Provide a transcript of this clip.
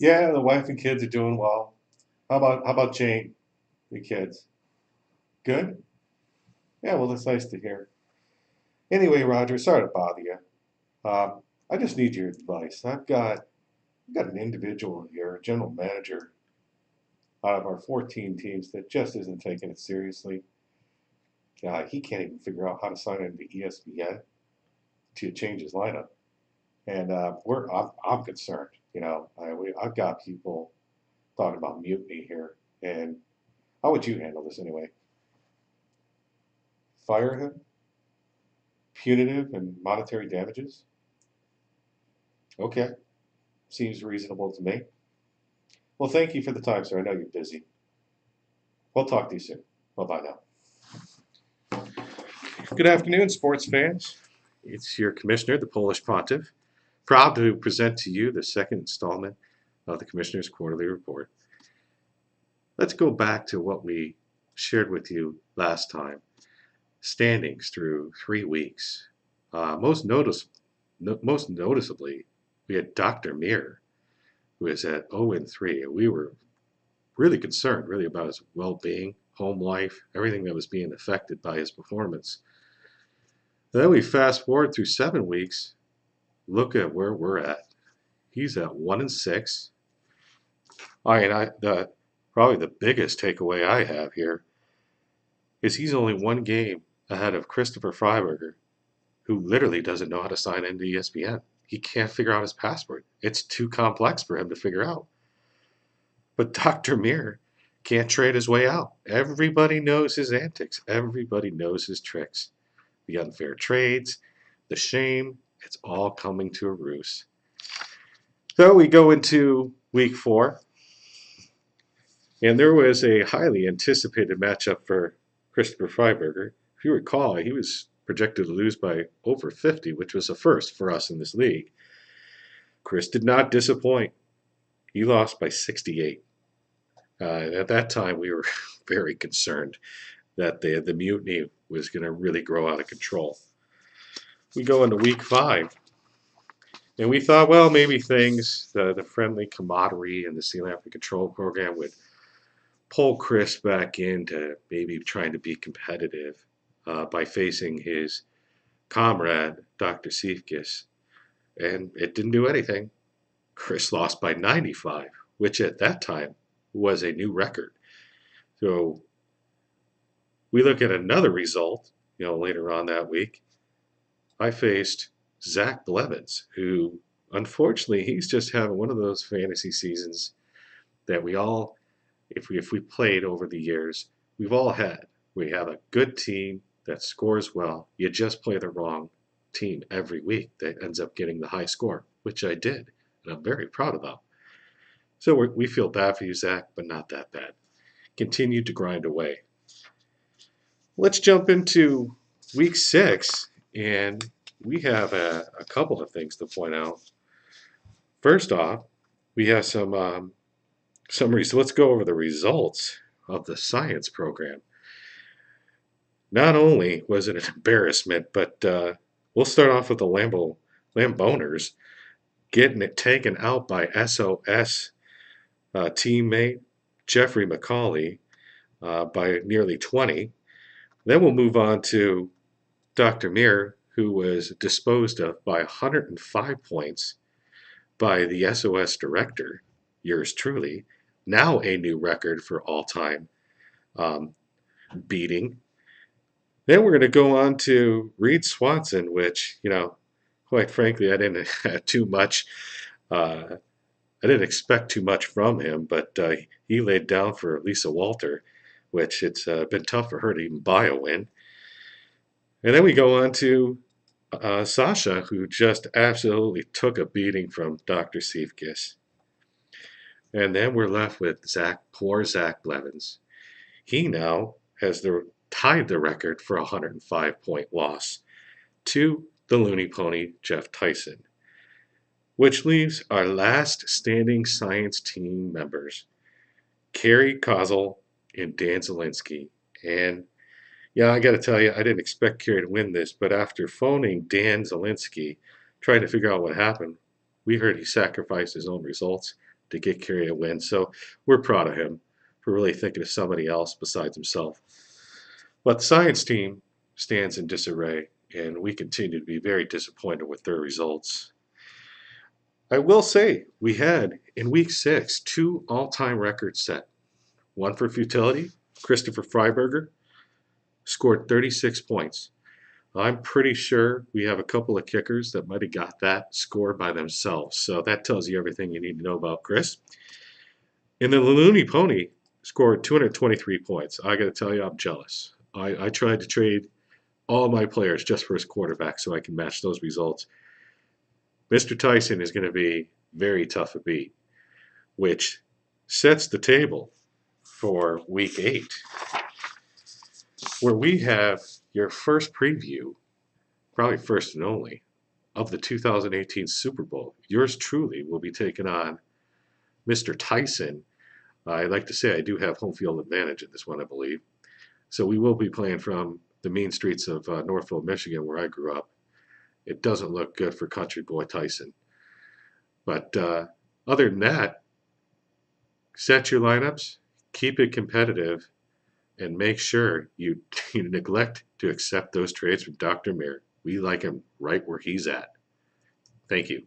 Yeah, the wife and kids are doing well. How about Jane, the kids? Good? Yeah, well, that's nice to hear. Anyway, Roger, sorry to bother you. I just need your advice. I've got an individual here, a general manager out of our 14 teams that just isn't taking it seriously. He can't even figure out how to sign into ESPN to change his lineup, and I'm concerned. I've got people talking about mutiny here, and how would you handle this anyway? Fire him? Punitive and monetary damages? Okay, seems reasonable to me. Well, thank you for the time, sir. I know you're busy. We'll talk to you soon. Bye bye now. Good afternoon, sports fans. It's your commissioner, the Polish Pontiff, proud to present to you the second installment of the Commissioner's Quarterly Report. Let's go back to what we shared with you last time. Standings through 3 weeks. Most noticeably, we had Dr. Mir, who is at 0-3, and we were really concerned, really, about his well-being, home life, everything that was being affected by his performance. And then we fast forward through 7 weeks. Look at where we're at. He's at 1-6. Probably the biggest takeaway I have here is he's only one game ahead of Christopher Freiberger, who literally doesn't know how to sign into ESPN. He can't figure out his password. It's too complex for him to figure out. But Dr. Mir can't trade his way out. Everybody knows his antics. Everybody knows his tricks. The unfair trades, the shame, it's all coming to a roost. So we go into week 4, and there was a highly anticipated matchup for Christopher Freiberger. If you recall, he was projected to lose by over 50, which was a first for us in this league. Chris did not disappoint. He lost by 68. At that time, we were very concerned that the mutiny was going to really grow out of control. We go into week 5, and we thought, well, maybe the friendly camaraderie and the Sea Lamp Control program would pull Chris back into maybe trying to be competitive by facing his comrade, Dr. Sifkis. And it didn't do anything. Chris lost by 95, which at that time was a new record. So we look at another result, later on that week. I faced Zach Blevins, who, unfortunately, he's just having one of those fantasy seasons that we all, if we played over the years, we've all had. We have a good team that scores well. You just play the wrong team every week that ends up getting the high score, which I did, and I'm very proud of that. So we feel bad for you, Zach, but not that bad. Continue to grind away. Let's jump into week 6, and we have a couple of things to point out. First off, we have some summaries. So let's go over the results of the science program. Not only was it an embarrassment, but we'll start off with the Lamboners getting it taken out by SOS teammate Jeffrey McCauley by nearly 20. Then we'll move on to Dr. Mir, who was disposed of by 105 points by the SOS director, yours truly, now a new record for all-time beating. Then we're going to go on to Reed Swanson, which, quite frankly, I didn't have too much. I didn't expect too much from him, but he laid down for Lisa Walter, which it's been tough for her to even buy a win. And then we go on to Sasha, who just absolutely took a beating from Dr. Sifkis. And then we're left with poor Zach Blevins. He now has tied the record for a 105-point loss to the Looney Pony Jeff Tyson, which leaves our last standing science team members, Kerry Kozel and Dan Zielinski. And yeah, I got to tell you, I didn't expect Kerry to win this, but after phoning Dan Zielinski, trying to figure out what happened, we heard he sacrificed his own results. to get Kerry a win. So we're proud of him for really thinking of somebody else besides himself. But the science team stands in disarray, and we continue to be very disappointed with their results. I will say we had in week 6 two all-time records set. One for futility. Christopher Freiberger scored 36 points. I'm pretty sure we have a couple of kickers that might have got that score by themselves. So that tells you everything you need to know about Chris. And the Looney Pony scored 223 points. I got to tell you, I'm jealous. I tried to trade all my players just for his quarterback so I can match those results. Mr. Tyson is going to be very tough to beat, which sets the table for week 8, where we have your first preview, probably first and only, of the 2018 Super Bowl. Yours truly will be taking on Mr. Tyson. I like to say I do have home field advantage in this one, I believe. So we will be playing from the mean streets of Northville, Michigan, where I grew up. It doesn't look good for country boy Tyson. But other than that, set your lineups, keep it competitive, and make sure you neglect to accept those trades from Dr. Mir. We like him right where he's at. Thank you.